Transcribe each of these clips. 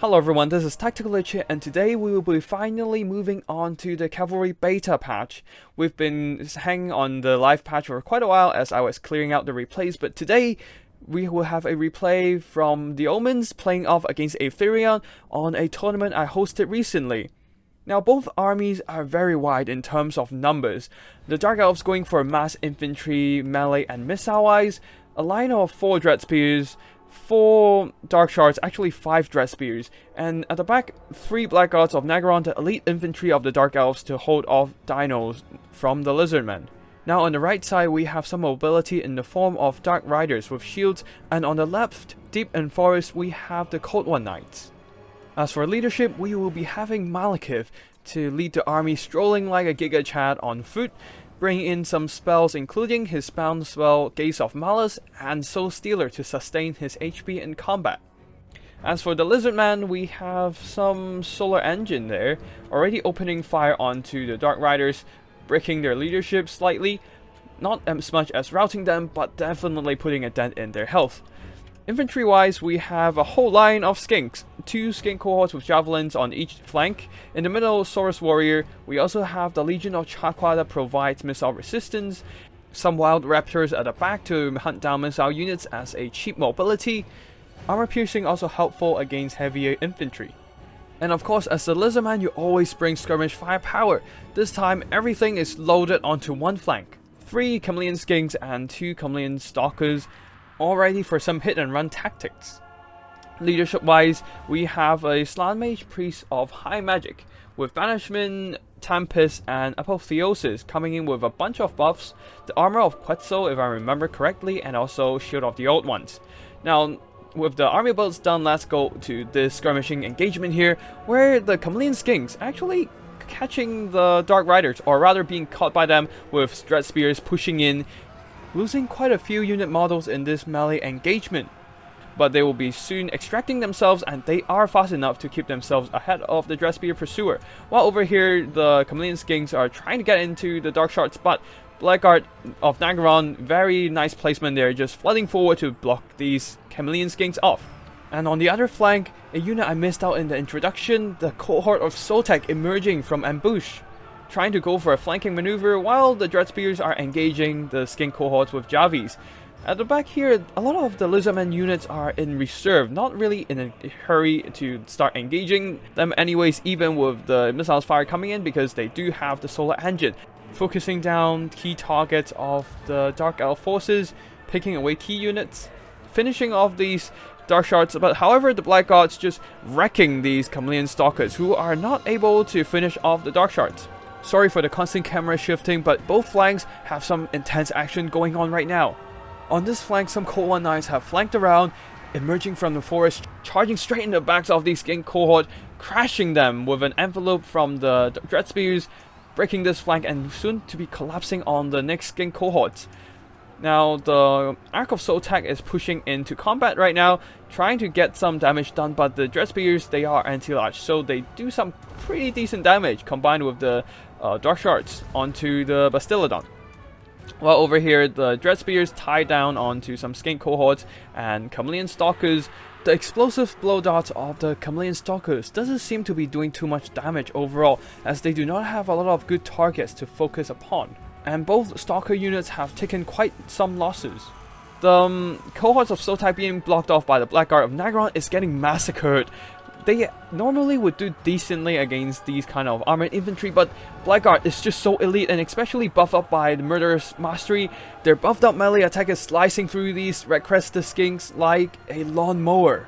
Hello everyone, this is Tactical Lich here, and today we will be finally moving on to the Cavalry Beta patch. We've been hanging on the live patch for quite a while as I was clearing out the replays, but today we will have a replay from the Omens playing off against Aetherion on a tournament I hosted recently. Now both armies are very wide in terms of numbers. The Dark Elves going for mass infantry, melee and missile wise, a line of 4 Dread Spears, 4 Dark Shards, actually 5 Dread Spears, and at the back 3 Black Guards of Nagaron, the elite infantry of the Dark Elves to hold off dinos from the Lizardmen. Now on the right side we have some mobility in the form of Dark Riders with shields, and on the left, deep in forest, we have the Cold One Knights. As for leadership, we will be having Malekith to lead the army strolling like a Giga Chad on foot, bringing in some spells including his bound spell Gaze of Malice and Soul Stealer to sustain his HP in combat. As for the Lizardman, we have some Solar Engine there, already opening fire onto the Dark Riders, breaking their leadership slightly, not as much as routing them, but definitely putting a dent in their health. Infantry wise, we have a whole line of Skinks, 2 Skink cohorts with Javelins on each flank. In the middle, Saurus Warrior. We also have the Legion of Chakra that provides missile resistance, some Wild Raptors at the back to hunt down missile units as a cheap mobility. Armor piercing also helpful against heavier infantry. And of course, as the Lizardman, you always bring skirmish firepower. This time, everything is loaded onto one flank. 3 Chameleon Skinks and 2 Chameleon Stalkers, all ready for some hit and run tactics. Leadership wise, we have a Slant Mage Priest of High Magic with Banishment, Tempest and Apotheosis coming in with a bunch of buffs, the Armor of Quetzal if I remember correctly, and also Shield of the Old Ones. Now with the army builds done, let's go to this skirmishing engagement here where the Chameleon Skinks actually catching the Dark Riders, or rather being caught by them with Dread Spears pushing in, losing quite a few unit models in this melee engagement. But they will be soon extracting themselves, and they are fast enough to keep themselves ahead of the Dread Spear Pursuer. While over here, the Chameleon Skinks are trying to get into the Dark Shards, but Blackguard of Nagaron, very nice placement there, just flooding forward to block these Chameleon Skinks off. And on the other flank, a unit I missed out in the introduction, the cohort of Sotek emerging from ambush, trying to go for a flanking maneuver while the Dread Spears are engaging the Skink cohorts with Javis. At the back here, a lot of the Lizardmen units are in reserve, not really in a hurry to start engaging them anyways, even with the missiles fire coming in, because they do have the Solar Engine, focusing down key targets of the Dark Elf forces, picking away key units, finishing off these Dark Shards, but however the Black Guards just wrecking these Chameleon Stalkers who are not able to finish off the Dark Shards. Sorry for the constant camera shifting, but both flanks have some intense action going on right now. On this flank, some Cold One Knights have flanked around, emerging from the forest, charging straight in the backs of these Skink cohort, crashing them with an envelope from the Dread Spears, breaking this flank and soon to be collapsing on the next Skink cohorts. Now the Ark of Sotek is pushing into combat right now, trying to get some damage done, but the Dread Spears, they are anti-large, so they do some pretty decent damage combined with the Dark Shards onto the Bastillodon. While over here, the Dread Spears tie down onto some Skink cohorts and Chameleon Stalkers. The explosive blow darts of the Chameleon Stalkers doesn't seem to be doing too much damage overall, as they do not have a lot of good targets to focus upon. And both Stalker units have taken quite some losses. The cohorts of Sotek being blocked off by the Blackguard of Nagaron is getting massacred. They normally would do decently against these kind of armored infantry, but Blackguard is just so elite, and especially buffed up by the Murderous Mastery. Their buffed up melee attack is slicing through these red-crested Skinks like a lawnmower.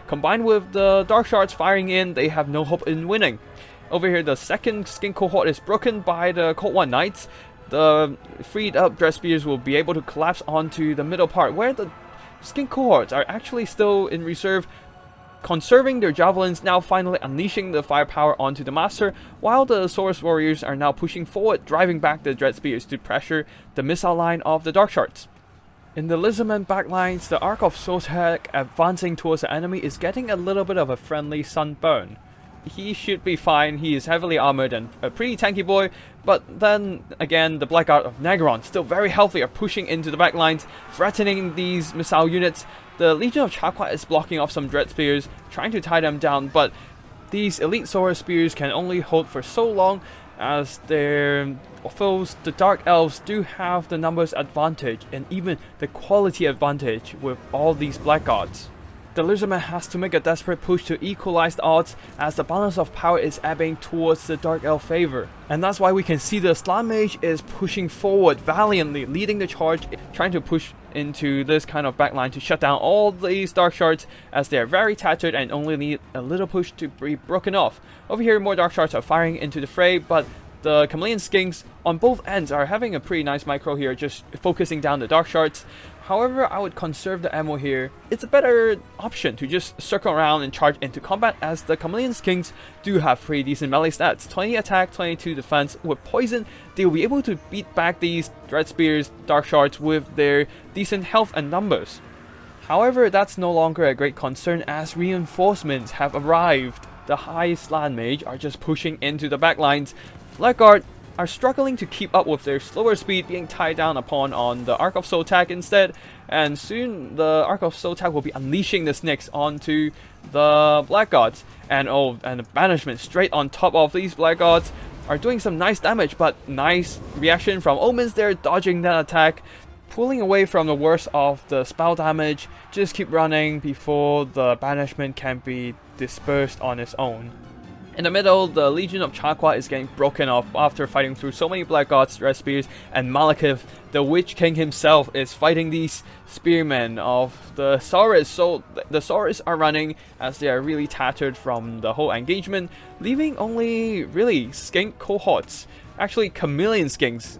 Combined with the Dark Shards firing in, they have no hope in winning. Over here, the second Skink cohort is broken by the Cold One Knights. The freed up Dread Spears will be able to collapse onto the middle part, where the Skink cohorts are actually still in reserve, conserving their Javelins, now finally unleashing the firepower onto the Master, while the Saurus Warriors are now pushing forward, driving back the Dread Spears to pressure the missile line of the Dark Shards. In the Lizardmen backlines, the Ark of Sotek advancing towards the enemy is getting a little bit of a friendly sunburn. He should be fine, he is heavily armored and a pretty tanky boy, but then again the Blackguard of Nagaron, still very healthy, are pushing into the backlines, threatening these missile units. The Legion of Chaqua is blocking off some Dread Spears, trying to tie them down, but these Elite Sword Spears can only hold for so long, as their foes, the Dark Elves, do have the numbers advantage and even the quality advantage with all these Blackguards. The Lizardman has to make a desperate push to equalize the odds, as the balance of power is ebbing towards the Dark Elf favor. And that's why we can see the Slan Mage is pushing forward valiantly, leading the charge, trying to push into this kind of backline to shut down all these Dark Shards, as they are very tattered and only need a little push to be broken off. Over here, more Dark Shards are firing into the fray, but the Chameleon Skinks on both ends are having a pretty nice micro here, just focusing down the Dark Shards. However, I would conserve the ammo here. It's a better option to just circle around and charge into combat, as the Chameleon Skinks do have pretty decent melee stats. 20 attack, 22 defense. With poison, they will be able to beat back these Dread Spears, Dark Shards with their decent health and numbers. However, that's no longer a great concern, as reinforcements have arrived. The High Slan Mage are just pushing into the backlines. Blackguard are struggling to keep up with their slower speed, being tied down upon on the Arc of Soul Tag instead, and soon the Arc of Soul Tag will be unleashing the snakes onto the Blackguards, and the banishment straight on top of these Blackguards are doing some nice damage, but nice reaction from Omens there, dodging that attack, pulling away from the worst of the spell damage. Just keep running before the banishment can be dispersed on its own. In the middle, the Legion of Chaqua is getting broken off after fighting through so many Blackguards, Red Spears, and Malekith, the Witch King himself, is fighting these Spearmen of the Saurus. So the Saurus are running, as they are really tattered from the whole engagement, leaving only really Skink cohorts, actually Chameleon Skinks,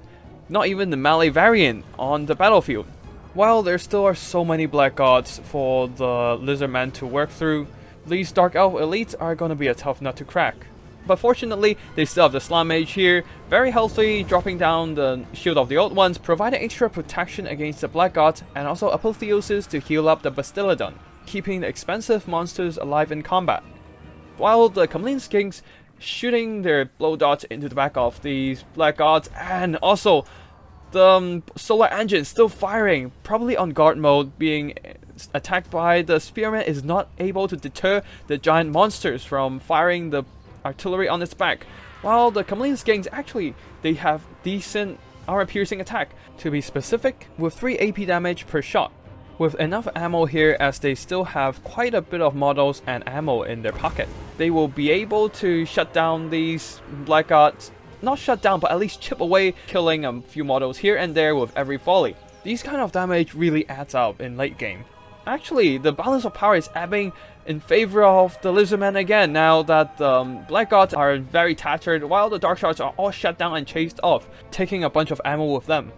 not even the melee variant, on the battlefield. While there still are so many Blackguards for the Lizardmen to work through, these Dark Elf elites are going to be a tough nut to crack. But fortunately, they still have the Slan Mage here, very healthy, dropping down the Shield of the Old Ones, providing extra protection against the Blackguards, and also Apotheosis to heal up the Bastillodon, keeping the expensive monsters alive in combat. While the Chameleon Skinks shooting their blow dots into the back of these Blackguards, and also the Solar Engine still firing, probably on guard mode, being attacked by the Spearman, is not able to deter the giant monsters from firing the artillery on its back. While the Chameleon Skinks, actually, they have decent armor-piercing attack, to be specific, with 3 AP damage per shot. With enough ammo here, as they still have quite a bit of models and ammo in their pocket, they will be able to shut down these Blackguards. Not shut down, but at least chip away, killing a few models here and there with every volley. These kind of damage really adds up in late game. Actually, the balance of power is ebbing in favor of the Lizardmen again, now that the Blackguards are very tattered, while the Dark Shards are all shut down and chased off, taking a bunch of ammo with them.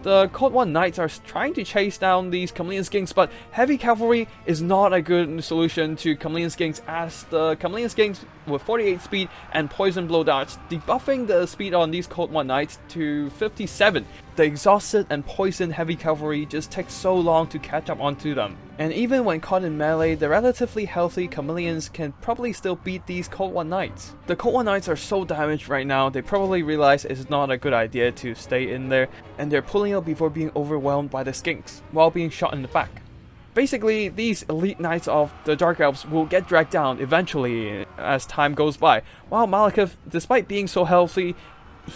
The Cold One Knights are trying to chase down these Chameleon Skinks, but heavy cavalry is not a good solution to Chameleon Skinks, as the Chameleon Skinks with 48 speed and poison blow darts, debuffing the speed on these Cold One Knights to 57. The exhausted and poisoned heavy cavalry just takes so long to catch up onto them. And even when caught in melee, the relatively healthy Chameleons can probably still beat these Cold One Knights. The Cold One Knights are so damaged right now, they probably realize it's not a good idea to stay in there, and they're pulling out before being overwhelmed by the Skinks, while being shot in the back. Basically, these elite knights of the Dark Elves will get dragged down eventually as time goes by, while Malekith, despite being so healthy,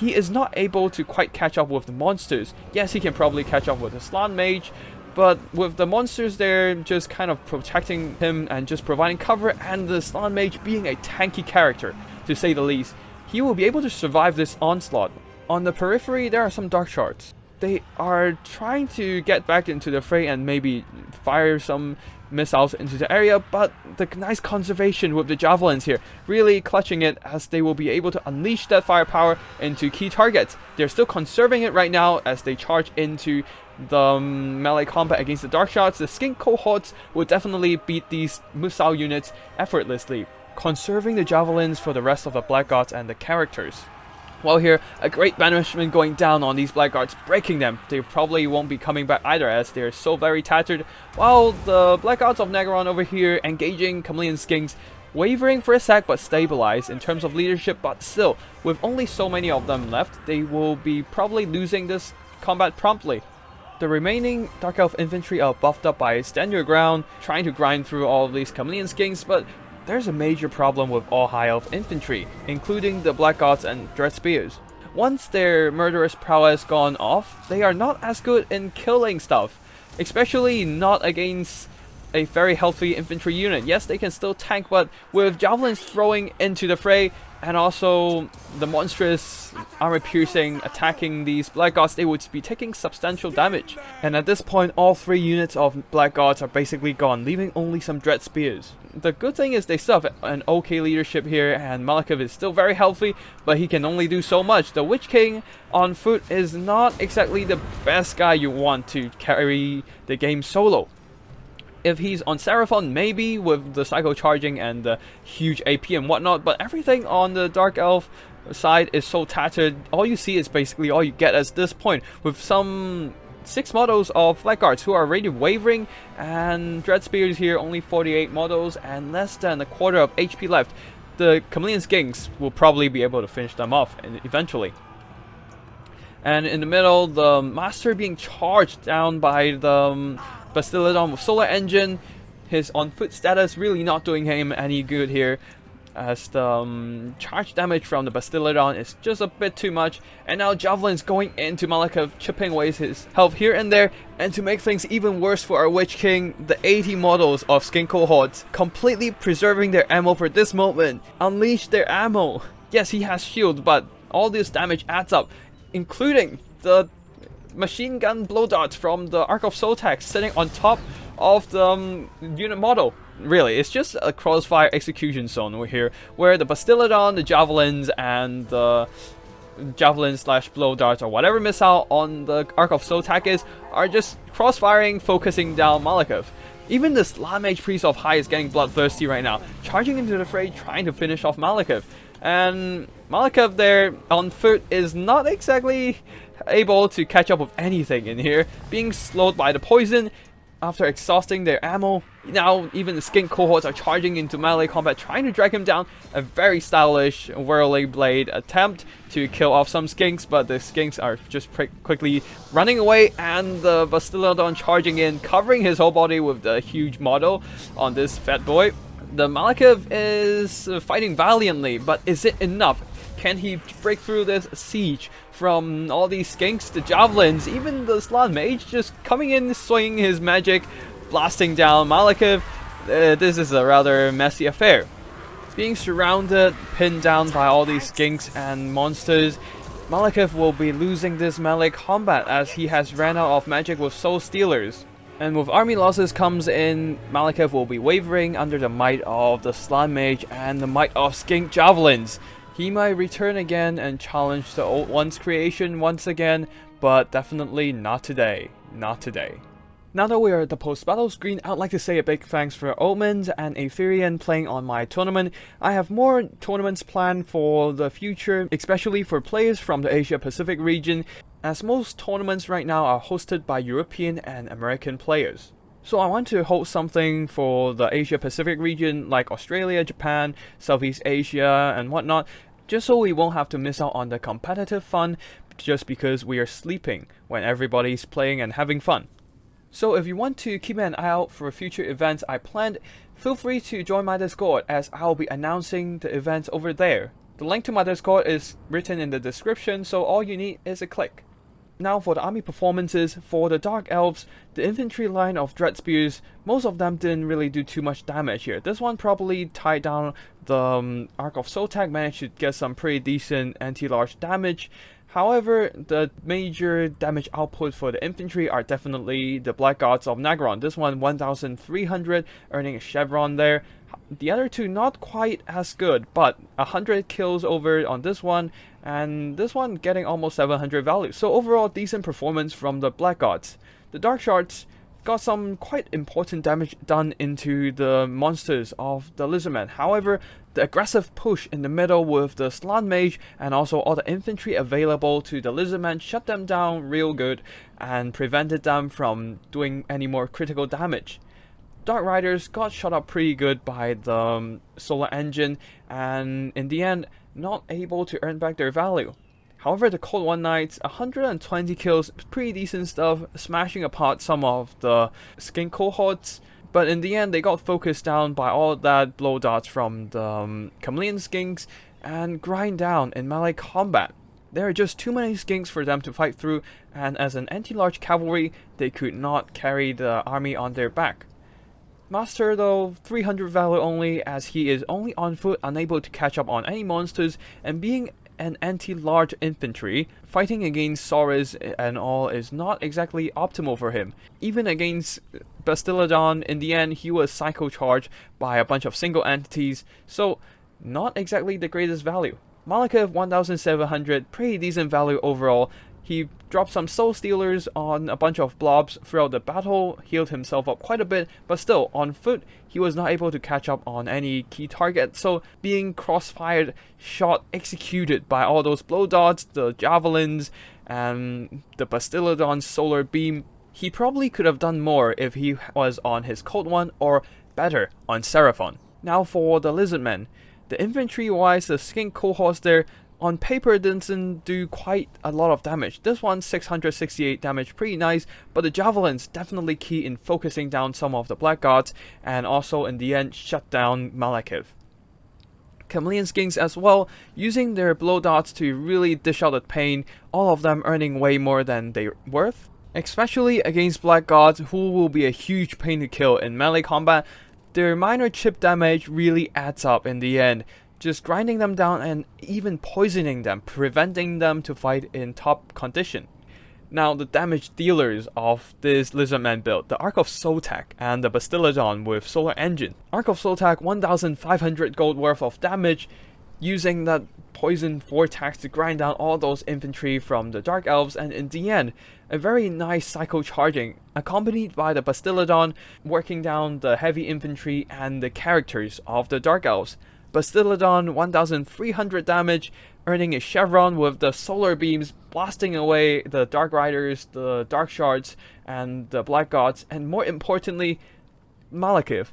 he is not able to quite catch up with the monsters. Yes, he can probably catch up with the Slan Mage, but with the monsters there just kind of protecting him and just providing cover, and the Slan Mage being a tanky character, to say the least, he will be able to survive this onslaught. On the periphery, there are some Dark Shards. They are trying to get back into the fray and maybe fire some missiles into the area, but the nice conservation with the Javelins here, really clutching it, as they will be able to unleash that firepower into key targets. They're still conserving it right now as they charge into the melee combat against the Dark Shards. The Skink cohorts will definitely beat these missile units effortlessly, conserving the Javelins for the rest of the Blackguards and the characters. While here, a great banishment going down on these Blackguards, breaking them. They probably won't be coming back either, as they're so very tattered, while the Blackguards of Nagaron over here engaging Chameleon Skinks, wavering for a sec but stabilized in terms of leadership, but still, with only so many of them left, they will be probably losing this combat promptly. The remaining Dark Elf infantry are buffed up by stand your ground, trying to grind through all of these chameleon skinks, but there's a major problem with all High Elf infantry, including the Blackguards and Dread Spears. Once their murderous prowess gone off, they are not as good in killing stuff, especially not against a very healthy infantry unit. Yes, they can still tank, but with Javelins throwing into the fray, and also the monstrous armor-piercing attacking these Blackguards, they would be taking substantial damage. And at this point, all 3 units of Blackguards are basically gone, leaving only some Dread Spears. The good thing is they still have an okay leadership here, and Malekith is still very healthy, but he can only do so much. The Witch King on foot is not exactly the best guy you want to carry the game solo. If he's on Seraphon, maybe with the Psycho Charging and the huge AP and whatnot, but everything on the Dark Elf side is so tattered. All you see is basically all you get at this point, with some 6 models of Blackguards who are already wavering, and Dread Spears here only 48 models and less than a quarter of HP left. The Chameleon Skinks will probably be able to finish them off eventually. And in the middle, the Master being charged down by the Bastillodon with Solar Engine. His on-foot status really not doing him any good here, as the charge damage from the Bastillodon is just a bit too much. And now Javelins going into Malekith, chipping away his health here and there. And to make things even worse for our Witch King, the 80 models of Skink cohorts completely preserving their ammo for this moment. Unleash their ammo. Yes, he has shield, but all this damage adds up, including the machine gun blow darts from the Arc of Sotax sitting on top of the unit model. Really, it's just a crossfire execution zone here, where the Bastillodon, the Javelins, and the Javelin / blow darts or whatever missile on the Arc of Sotax are just crossfiring, focusing down Malekith. Even the Slam Mage Priest of High is getting bloodthirsty right now, charging into the fray, trying to finish off Malekith. And Malekith there on foot is not exactly able to catch up with anything in here, being slowed by the poison after exhausting their ammo. Now even the Skink cohorts are charging into melee combat, trying to drag him down. A very stylish whirling blade attempt to kill off some Skinks, but the Skinks are just quickly running away, and the Bastillodon charging in, covering his whole body with the huge model on this fat boy. The Malekith is fighting valiantly, but is it enough? Can he break through this siege from all these Skinks? The Javelins, even the Slan Mage just coming in, swinging his magic, blasting down Malekith. This is a rather messy affair. Being surrounded, pinned down by all these Skinks and monsters, Malekith will be losing this melee combat as he has ran out of magic with Soul Stealers. And with army losses comes in, Malekith will be wavering under the might of the Slan Mage and the might of Skink Javelins. He might return again and challenge the Old One's creation once again, but definitely not today. Not today. Now that we are at the post-battle screen, I'd like to say a big thanks for Omens and Aetherian playing on my tournament. I have more tournaments planned for the future, especially for players from the Asia-Pacific region, as most tournaments right now are hosted by European and American players. So I want to host something for the Asia-Pacific region like Australia, Japan, Southeast Asia and whatnot, just so we won't have to miss out on the competitive fun just because we are sleeping when everybody's playing and having fun. So if you want to keep an eye out for future events I planned, feel free to join my Discord as I'll be announcing the events over there. The link to my Discord is written in the description, so all you need is a click. Now for the army performances, for the Dark Elves, the infantry line of Dread Spears, most of them didn't really do too much damage here. This one probably tied down the Arc of Sotax, managed to get some pretty decent anti-large damage. However, the major damage output for the infantry are definitely the Blackguards of Nagron. This one 1300, earning a chevron there. The other two not quite as good, but 100 kills over on this one, and this one getting almost 700 value. So overall, decent performance from the Blackguards. The Dark Shards got some quite important damage done into the monsters of the Lizardmen. However, the aggressive push in the middle with the Slan Mage and also all the infantry available to the Lizardmen shut them down real good and prevented them from doing any more critical damage. Dark Riders got shot up pretty good by the Solar Engine and in the end not able to earn back their value. However, the Cold One Knights, 120 kills, pretty decent stuff, smashing apart some of the Skink cohorts. But in the end, they got focused down by all that blow darts from the chameleon skinks and grind down in melee combat. There are just too many skinks for them to fight through, and as an anti-large cavalry, they could not carry the army on their back. Master though, 300 valor only, as he is only on foot, unable to catch up on any monsters, and being an anti-large infantry, fighting against Saurus and all is not exactly optimal for him. Even against Bastiladon, in the end, he was psycho-charged by a bunch of single entities, so not exactly the greatest value. Malekith, 1700, pretty decent value overall. He dropped some soul stealers on a bunch of blobs throughout the battle, healed himself up quite a bit, but still, on foot, he was not able to catch up on any key target, so being crossfired, shot, executed by all those blow darts, the Javelins, and the Bastiladon's solar beam, he probably could have done more if he was on his Cold One, or better, on Seraphon. Now for the Lizardmen. The infantry-wise, the Skink cohorts there, on paper doesn't do quite a lot of damage. This one 668 damage, pretty nice, but the Javelins definitely key in focusing down some of the blackguards, and also in the end shut down Malekith. Chameleon Skinks as well, using their blow darts to really dish out the pain, all of them earning way more than they're worth. Especially against blackguards, who will be a huge pain to kill in melee combat. Their minor chip damage really adds up in the end, just grinding them down and even poisoning them, preventing them to fight in top condition. Now the damage dealers of this Lizardman build, the Ark of Sotak and the Bastiladon with Solar Engine. Ark of Sotak, 1500 gold worth of damage, using that poison vortex to grind down all those infantry from the Dark Elves, and in the end, a very nice psycho charging, accompanied by the Bastiladon working down the heavy infantry and the characters of the Dark Elves. Bastiladon, 1300 damage, earning a chevron with the solar beams blasting away the Dark Riders, the Dark Shards, and the Black Gods, and more importantly, Malekith.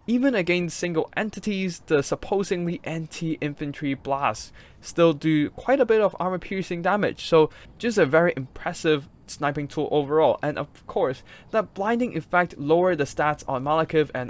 Even against single entities, the supposedly anti-infantry blasts still do quite a bit of armor-piercing damage, so just a very impressive sniping tool overall. And of course, that blinding effect lowered the stats on Malekith and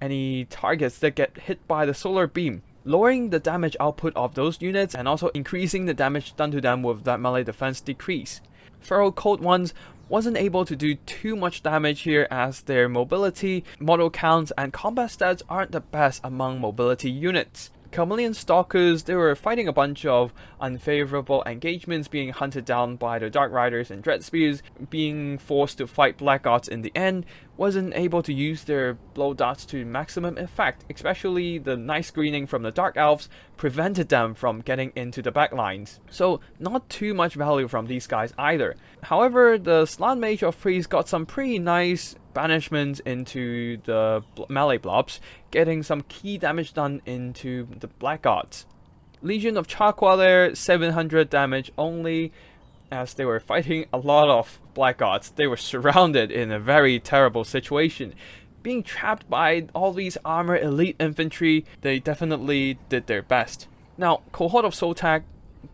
any targets that get hit by the solar beam, lowering the damage output of those units and also increasing the damage done to them with that melee defense decrease. Feral Cold Ones wasn't able to do too much damage here, as their mobility, model counts, and combat stats aren't the best among mobility units. Chameleon Stalkers, they were fighting a bunch of unfavorable engagements, being hunted down by the Dark Riders and Dread Spears, being forced to fight Blackguards in the end, wasn't able to use their blow darts to maximum effect, especially the nice screening from the Dark Elves prevented them from getting into the backlines. So not too much value from these guys either. However, the Slant Mage of Priest got some pretty nice banishments into the melee blobs, getting some key damage done into the Blackguards. Legion of Chakwa there, 700 damage only, as they were fighting a lot of Blackguards. They were surrounded in a very terrible situation. Being trapped by all these armor elite infantry, they definitely did their best. Now, Cohort of Sotak,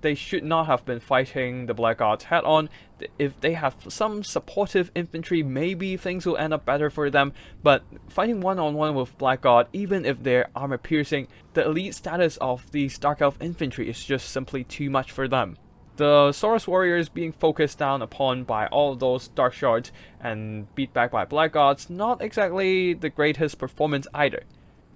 they should not have been fighting the Blackguards head on. If they have some supportive infantry, maybe things will end up better for them, but fighting one-on-one with Blackguard, even if they're armor piercing, the elite status of these Dark Elf infantry is just simply too much for them. The Saurus Warriors being focused down upon by all those Dark Shards and beat back by Blackguards, not exactly the greatest performance either.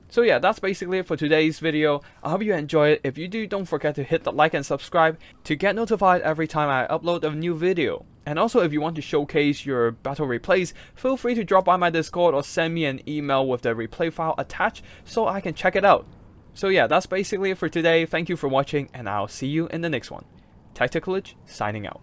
So yeah, that's basically it for today's video. I hope you enjoyed it. If you do, don't forget to hit the like and subscribe to get notified every time I upload a new video. And also, if you want to showcase your battle replays, feel free to drop by my Discord or send me an email with the replay file attached so I can check it out. So yeah, that's basically it for today. Thank you for watching, and I'll see you in the next one. Tacticalage signing out.